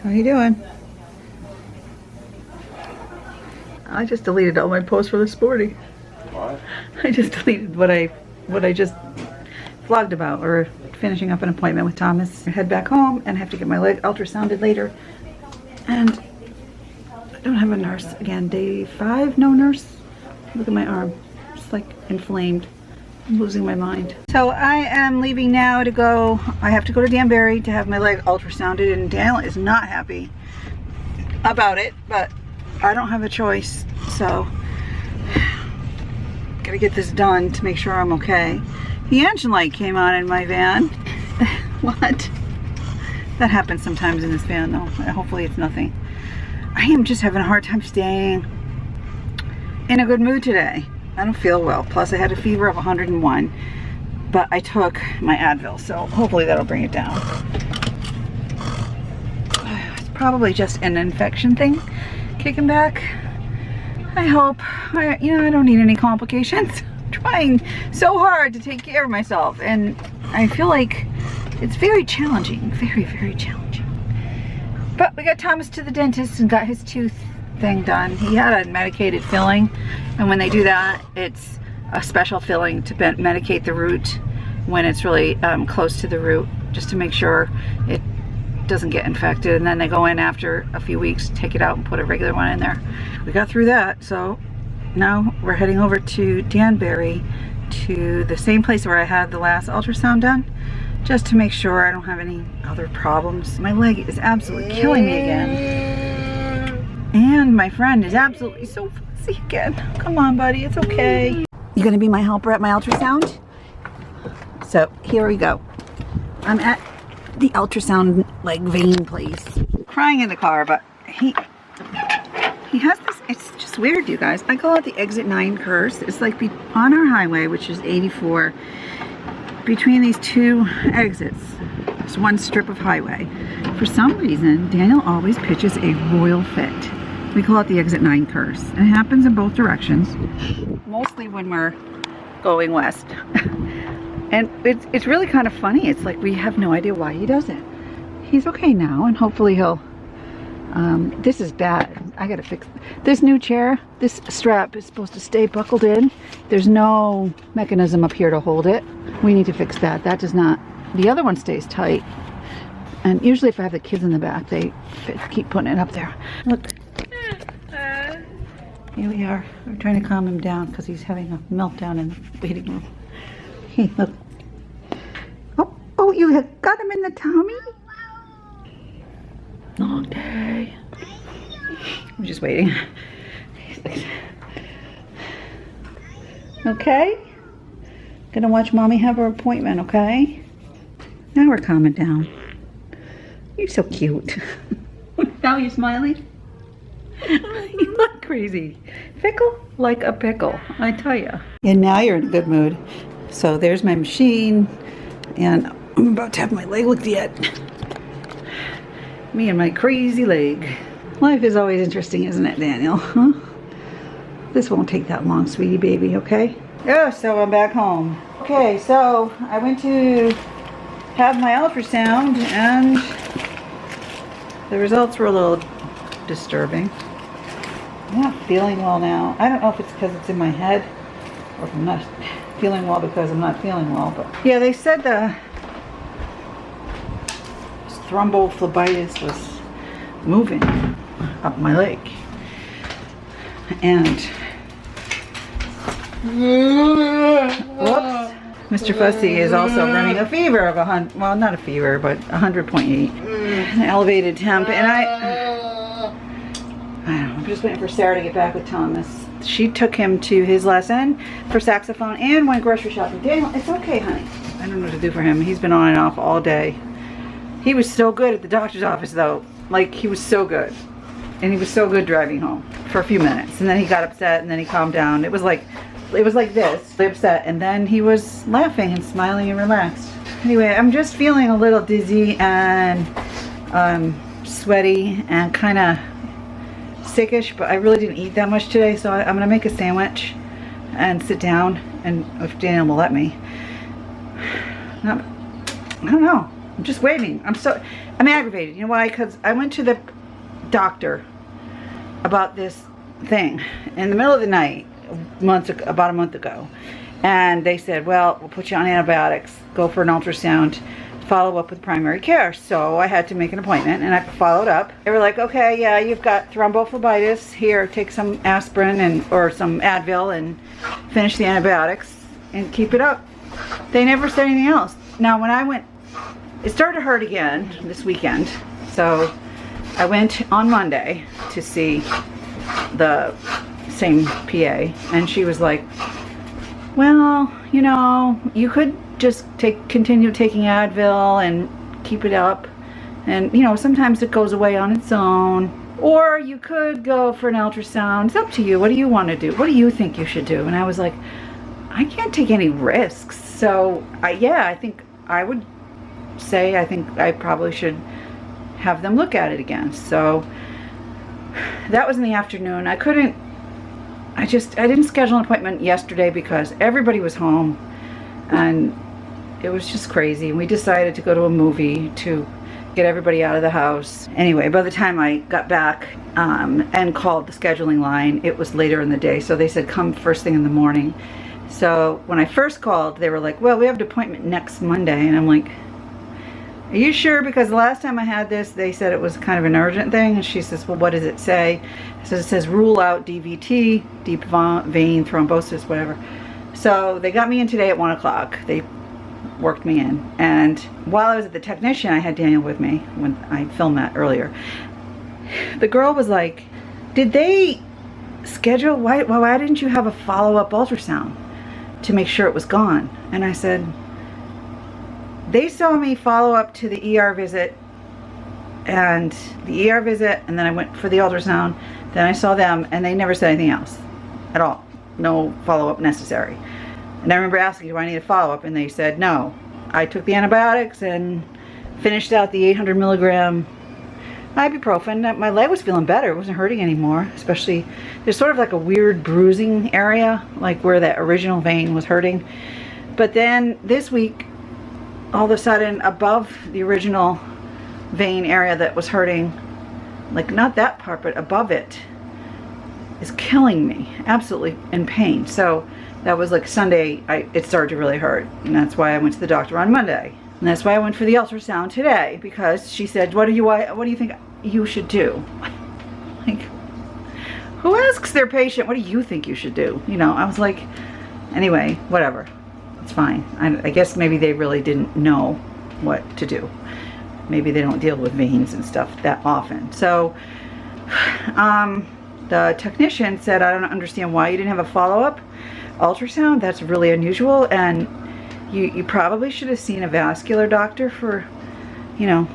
How you doing? I just deleted all my posts for this morning. What? I just deleted what I just vlogged about, or finishing up an appointment with Thomas. I head back home and have to get my leg ultrasounded later. And I don't have a nurse. Again, day 5, no nurse. Look at my arm. It's like inflamed. I'm losing my mind. So I am leaving now to go. I have to go to Danbury to have my leg ultrasounded, and Daniel is not happy about it, but I don't have a choice. So gotta get this done to make sure I'm okay. The engine light came on in my van. What? That happens sometimes in this van though. Hopefully it's nothing. I am just having a hard time staying in a good mood today. I don't feel well. Plus I had a fever of 101, but I took my Advil, so hopefully that'll bring it down. It's probably just an infection thing kicking back. I hope. I don't need any complications. I'm trying so hard to take care of myself, and I feel like it's very challenging. Very, very challenging. But we got Thomas to the dentist and got his tooth thing done. He had a medicated filling, and when they do that, it's a special filling to medicate the root when it's really close to the root, just to make sure it doesn't get infected. And then they go in after a few weeks, take it out and put a regular one in there. We got through that, so now we're heading over to Danbury, to the same place where I had the last ultrasound done, just to make sure I don't have any other problems. My leg is absolutely killing me again. And my friend is absolutely so fussy again. Come on, buddy, it's okay. You gonna be my helper at my ultrasound? So here we go. I'm at the ultrasound like vein place. Crying in the car, but he has this, it's just weird, you guys. I call it the exit 9 curse. It's like on our highway, which is 84, between these two exits, there's one strip of highway. For some reason, Daniel always pitches a royal fit. We call it the exit 9 curse. And it happens in both directions, mostly when we're going west. And it's really kind of funny. It's like we have no idea why he does it. He's okay now, and hopefully he'll, this is bad. I gotta fix this new chair. This strap is supposed to stay buckled in. There's no mechanism up here to hold it. We need to fix that. That does not. The other one stays tight. And usually if I have the kids in the back, they keep putting it up there. Look. Here we are. We're trying to calm him down because he's having a meltdown in the waiting room. Hey, look. Oh, you have got him in the tummy? Long day. I'm just waiting. Okay? Gonna watch mommy have her appointment, okay? Now we're calming down. You're so cute. Now you're smiling? You look crazy. Fickle like a pickle, I tell you. And now you're in a good mood. So there's my machine, and I'm about to have my leg looked at. Me and my crazy leg. Life is always interesting, isn't it, Daniel? Huh? This won't take that long, sweetie baby, okay? Oh, so I'm back home. Okay, so I went to have my ultrasound, and the results were a little disturbing. I'm not feeling well now. I don't know if it's because it's in my head, or if I'm not feeling well because I'm not feeling well, but yeah, they said the thrombophlebitis was moving up my leg, and whoops, Mr. Fussy is also running a fever of 100, well, not a fever, but 100.8, an elevated temp, and I don't know, I'm just waiting for Sarah to get back with Thomas. She took him to his lesson for saxophone and went grocery shopping. Daniel, it's okay, honey. I don't know what to do for him. He's been on and off all day. He was so good at the doctor's office, though. Like, he was so good. And he was so good driving home for a few minutes. And then he got upset, and then he calmed down. It was like this, upset. And then he was laughing and smiling and relaxed. Anyway, I'm just feeling a little dizzy and sweaty and kind of sickish, but I really didn't eat that much today, so I'm gonna make a sandwich and sit down, and if Daniel will let me. I don't know. I'm just waiting. I'm aggravated. You know why? Because I went to the doctor about this thing in the middle of the night about a month ago, and they said, well, we'll put you on antibiotics, go for an ultrasound, follow up with primary care. So I had to make an appointment, and I followed up. They were like, okay, yeah, you've got thrombophlebitis. Here, take some aspirin or some Advil and finish the antibiotics and keep it up. They never said anything else. Now, when I went, it started to hurt again this weekend. So I went on Monday to see the same PA, and she was like, well, you know, you could just continue taking Advil and keep it up, and you know, sometimes it goes away on its own, or you could go for an ultrasound. It's up to you. What do you want to do? What do you think you should do? And I was like, I can't take any risks. So I think I would say I think I probably should have them look at it again. So that was in the afternoon. I didn't schedule an appointment yesterday because everybody was home and it was just crazy. We decided to go to a movie to get everybody out of the house. Anyway, by the time I got back and called the scheduling line, it was later in the day. So they said, come first thing in the morning. So when I first called, they were like, well, we have an appointment next Monday. And I'm like, are you sure? Because the last time I had this, they said it was kind of an urgent thing. And she says, well, what does it say? So it says rule out DVT, deep vein thrombosis, whatever. So they got me in today at 1 o'clock. They worked me in. And while I was at the technician, I had Daniel with me when I filmed that earlier. The girl was like, did they schedule, why didn't you have a follow-up ultrasound to make sure it was gone? And I said, they saw me follow up to the ER visit, and then I went for the ultrasound, then I saw them, and they never said anything else at all. No follow-up necessary. And I remember asking, do I need a follow-up? And they said no. I took the antibiotics and finished out the 800 milligram ibuprofen. My leg was feeling better. It wasn't hurting anymore. Especially, there's sort of like a weird bruising area, like where that original vein was hurting. But then this week, all of a sudden, above the original vein area that was hurting, like not that part, but above it, is killing me. Absolutely in pain. So that was like Sunday, it started to really hurt. And that's why I went to the doctor on Monday. And that's why I went for the ultrasound today, because she said, what do you think you should do? Like, who asks their patient, what do you think you should do? You know, I was like, anyway, whatever. It's fine. I guess maybe they really didn't know what to do. Maybe they don't deal with veins and stuff that often. So, the technician said, I don't understand why you didn't have a follow-up ultrasound. That's really unusual, and you probably should have seen a vascular doctor for, you know,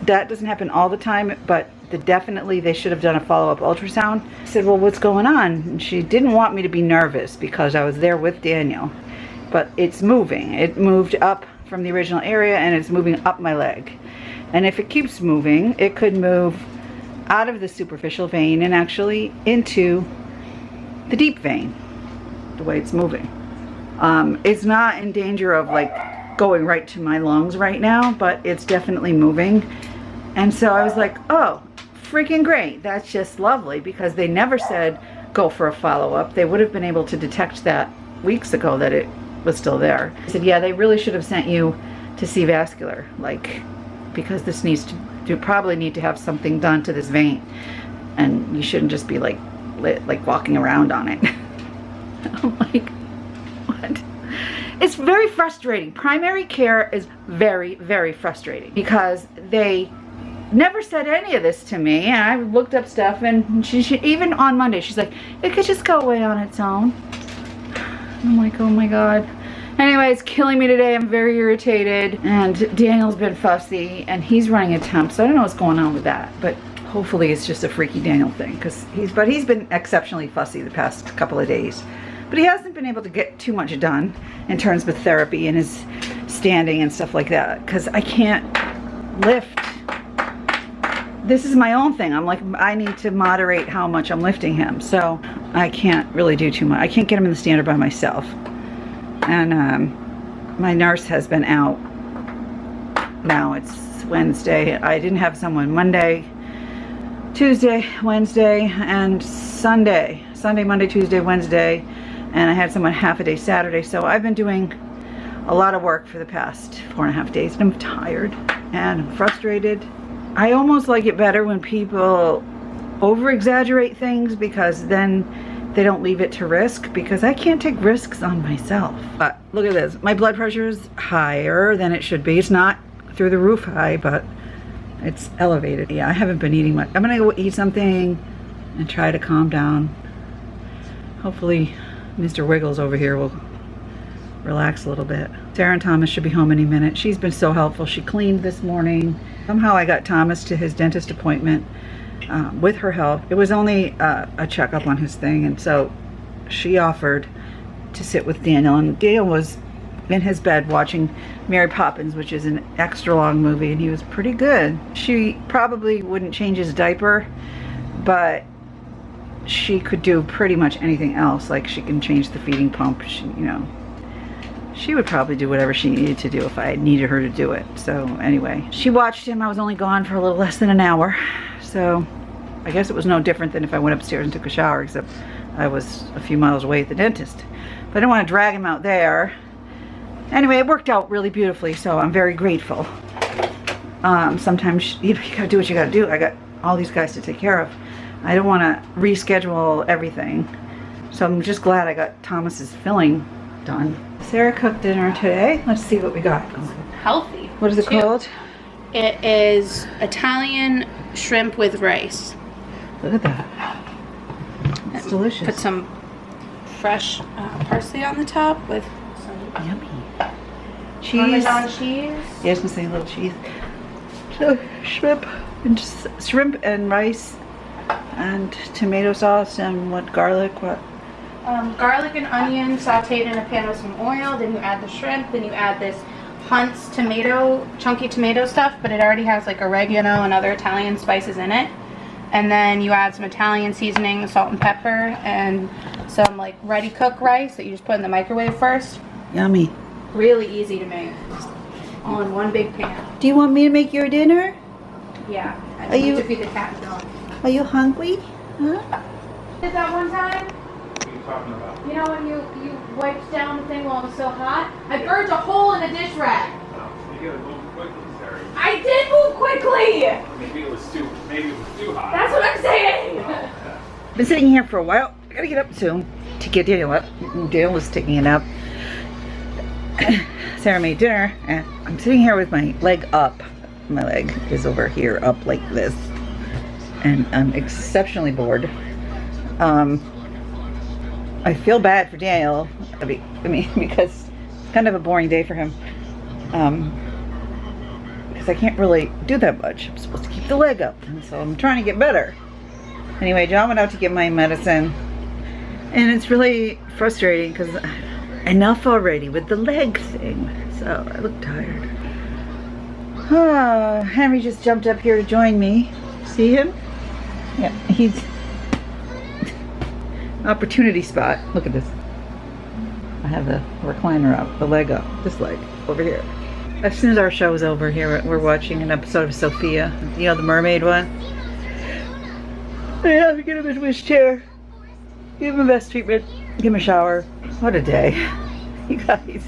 that doesn't happen all the time, but definitely they should have done a follow-up ultrasound. I said, well, what's going on? And she didn't want me to be nervous because I was there with Daniel, but it's moving. It moved up from the original area, and it's moving up my leg. And if it keeps moving, it could move out of the superficial vein and actually into the deep vein, the way it's moving. It's not in danger of like going right to my lungs right now, but it's definitely moving. And so I was like, oh, freaking great. That's just lovely, because they never said go for a follow-up. They would have been able to detect that weeks ago that it was still there. I said, yeah, they really should have sent you to see vascular, like, because this needs to probably need to have something done to this vein, and you shouldn't just be like walking around on it. I'm like, what? It's very frustrating. Primary care is very, very frustrating, because they never said any of this to me, and I looked up stuff, and she even on Monday, she's like, it could just go away on its own. I'm like, oh my God. Anyway, it's killing me today. I'm very irritated, and Daniel's been fussy, and he's running a temp, so I don't know what's going on with that, but hopefully it's just a freaky Daniel thing, because he's been exceptionally fussy the past couple of days. But he hasn't been able to get too much done in terms of therapy and his standing and stuff like that, because I can't lift. This is my own thing. I'm like, I need to moderate how much I'm lifting him, so I can't really do too much. I can't get him in the stander by myself. And my nurse has been out now. It's Wednesday. I didn't have someone Monday, Tuesday, Wednesday, and Sunday. Sunday, Monday, Tuesday, Wednesday, and I had someone half a day Saturday. So I've been doing a lot of work for the past 4.5 days, and I'm tired and I'm frustrated. I almost like it better when people over-exaggerate things, because then they don't leave it to risk, because I can't take risks on myself. But look at this, my blood pressure is higher than it should be. It's not through the roof high, but it's elevated. Yeah, I haven't been eating much. I'm gonna go eat something and try to calm down. Hopefully Mr. Wiggles over here will relax a little bit. Sarah and Thomas should be home any minute. She's been so helpful. She cleaned this morning. Somehow I got Thomas to his dentist appointment with her help. It was only a checkup on his thing, and so she offered to sit with Daniel, and Daniel was in his bed watching Mary Poppins, which is an extra long movie, and he was pretty good. She probably wouldn't change his diaper, but she could do pretty much anything else. Like, she can change the feeding pump. She, you know, she would probably do whatever she needed to do if I needed her to do it. So anyway, she watched him. I was only gone for a little less than an hour, so I guess it was no different than if I went upstairs and took a shower, except I was a few miles away at the dentist. But I didn't want to drag him out there. Anyway, it worked out really beautifully, so I'm very grateful. Sometimes you gotta do what you gotta do. I got all these guys to take care of. I don't want to reschedule everything, so I'm just glad I got Thomas's filling done. Sarah cooked dinner today. Let's see what we got. Healthy. What is it called? It is Italian shrimp with rice. Look at that. It's delicious. Put some fresh parsley on the top with some yummy cheese. Parmesan cheese. Yeah, I was gonna say a little cheese. So shrimp and rice and tomato sauce and what, garlic, what? Garlic and onion sauteed in a pan with some oil. Then you add the shrimp. Then you add this Hunt's tomato, chunky tomato stuff, but it already has like oregano and other Italian spices in it. And then you add some Italian seasoning, salt and pepper, and some like ready cook rice that you just put in the microwave first. Yummy. Really easy to make. All in one big pan. Do you want me to make your dinner? Yeah. I Are you- need to feed the cat and dog. Are you hungry? Huh? Did that one time? What are you talking about? You know when you wiped down the thing while it was so hot? I burnt a hole in a dish rack. You gotta move quickly, Sarah. I did move quickly! Maybe it was too hot. That's what I'm saying! Been sitting here for a while. I gotta get up soon to get Daniel up. Daniel was taking a nap. Sarah made dinner, and I'm sitting here with my leg up. My leg is over here, up like this, and I'm exceptionally bored. I feel bad for Daniel. I mean, because it's kind of a boring day for him. Because I can't really do that much. I'm supposed to keep the leg up, and so I'm trying to get better. Anyway, John went out to get my medicine, and it's really frustrating because enough already with the leg thing. So I look tired. Henry just jumped up here to join me. See him? Yeah, he's opportunity spot. Look at this. I have the recliner up, the leg up, this leg over here. As soon as our show is over here, we're watching an episode of Sophia. You know, the mermaid one? I have to get him into his chair, give him a vest treatment, give him a shower. What a day. You guys,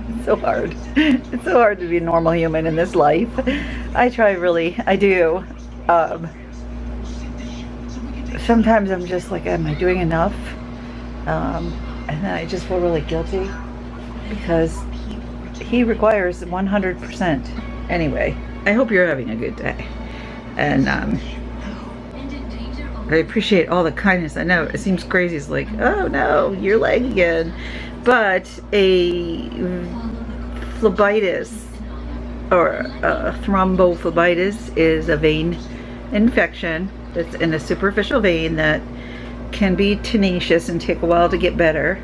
it's so hard. It's so hard to be a normal human in this life. I try really, I do. Sometimes I'm just like, am I doing enough? And then I just feel really guilty because he requires 100%. Anyway, I hope you're having a good day. And I appreciate all the kindness. I know it seems crazy. It's like, oh no, your leg again. But a phlebitis or a thrombophlebitis is a vein infection that's in a superficial vein that can be tenacious and take a while to get better.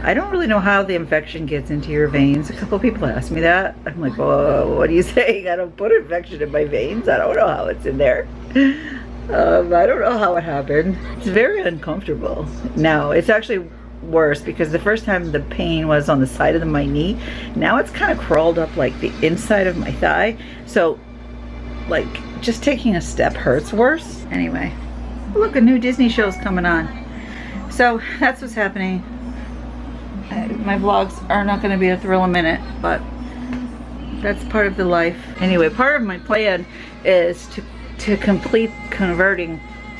I don't really know how the infection gets into your veins. A couple people ask me that. I'm like, whoa, what are you saying? I don't put infection in my veins. I don't know how it's in there. I don't know how it happened. It's very uncomfortable. Now, it's actually worse because the first time the pain was on the side of my knee. Now it's kind of crawled up like the inside of my thigh. So like just taking a step hurts worse. Anyway, look, a new Disney show's coming on. So that's what's happening. My vlogs are not going to be a thrill a minute, but that's part of the life. Anyway, part of my plan is to complete converting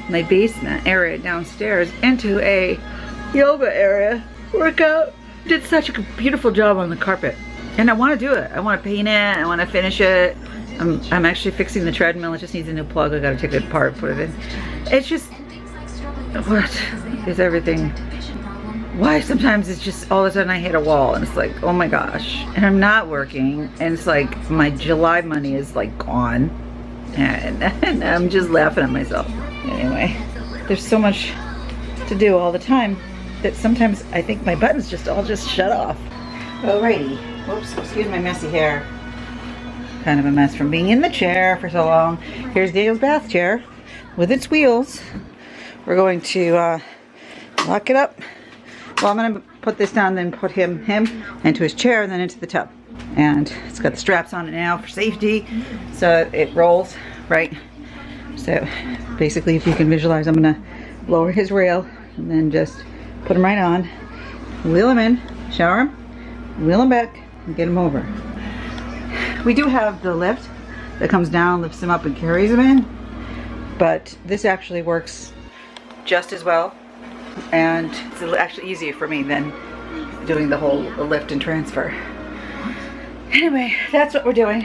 my basement area downstairs into a yoga area. Workout. Did such a beautiful job on the carpet, and I want to do it. I want to paint it. I want to finish it. I'm actually fixing the treadmill. It just needs a new plug. I got to take it apart, put it in. It's just, what is everything? Why sometimes it's just all of a sudden I hit a wall and it's like, oh my gosh, and I'm not working, and it's like my July money is like gone, and I'm just laughing at myself. Anyway, there's so much to do all the time that sometimes I think my buttons just all shut off. Alrighty, whoops, excuse my messy hair. Kind of a mess from being in the chair for so long. Here's Daniel's bath chair with its wheels. We're going to lock it up. Well, I'm going to put this down, then put him into his chair, and then into the tub. And it's got the straps on it now for safety, so it rolls, right? So basically, if you can visualize, I'm going to lower his rail and then just put him right on, wheel him in, shower him, wheel him back, and get him over. We do have the lift that comes down, lifts him up, and carries him in, but this actually works just as well. And it's actually easier for me than doing the whole lift and transfer. Anyway, that's what we're doing.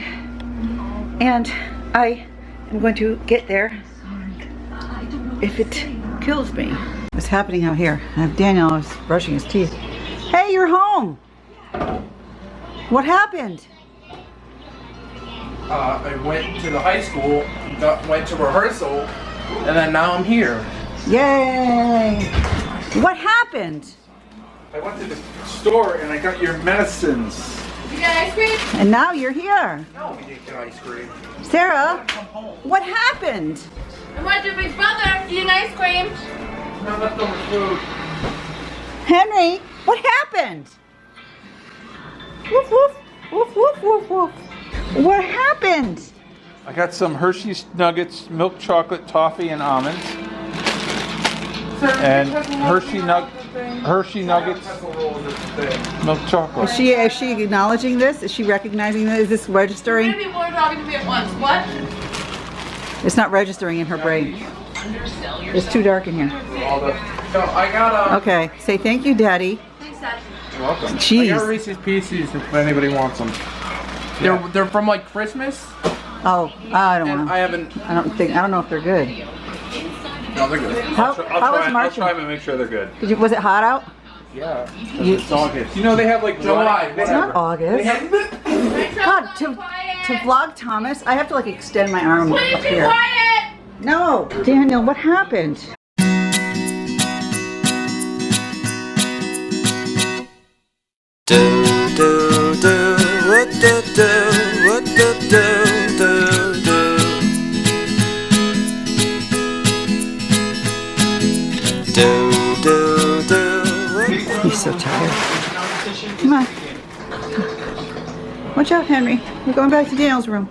And I am going to get there if it kills me. What's happening out here? I have Daniel is brushing his teeth. Hey, you're home! What happened? I went to the high school, went to rehearsal, and then now I'm here. Yay! What happened? I went to the store and I got your medicines. You got ice cream? And now you're here. No, we didn't get ice cream. Sarah, what happened? I went to Big Brother eating ice cream. No leftover food. Henry, what happened? Woof, woof, woof, woof, woof, woof. What happened? I got some Hershey's Nuggets, milk chocolate, toffee, and almonds. And Hershey Nuggets, milk chocolate. Is she acknowledging this? Is she recognizing this? Is this registering? Three people are talking to me at once. What? It's not registering in her brain. It's too dark in here. So I got Okay, say thank you, Daddy. Thanks, Dad. You're welcome. Jeez. I got Reese's Pieces if anybody wants them. They're from like Christmas. Oh, I don't And know. I haven't. I don't know if they're good. No, they're good. How was I'll March? try them and make sure they're good. Was it hot out? Yeah. It's August. You know they have like July, It's not August. God, to Quiet. vlog Thomas, I have to like extend my arm Please up be here. quiet. No, Daniel, what happened? He's so tired. Come on. Watch out, Henry. We're going back to Daniel's room.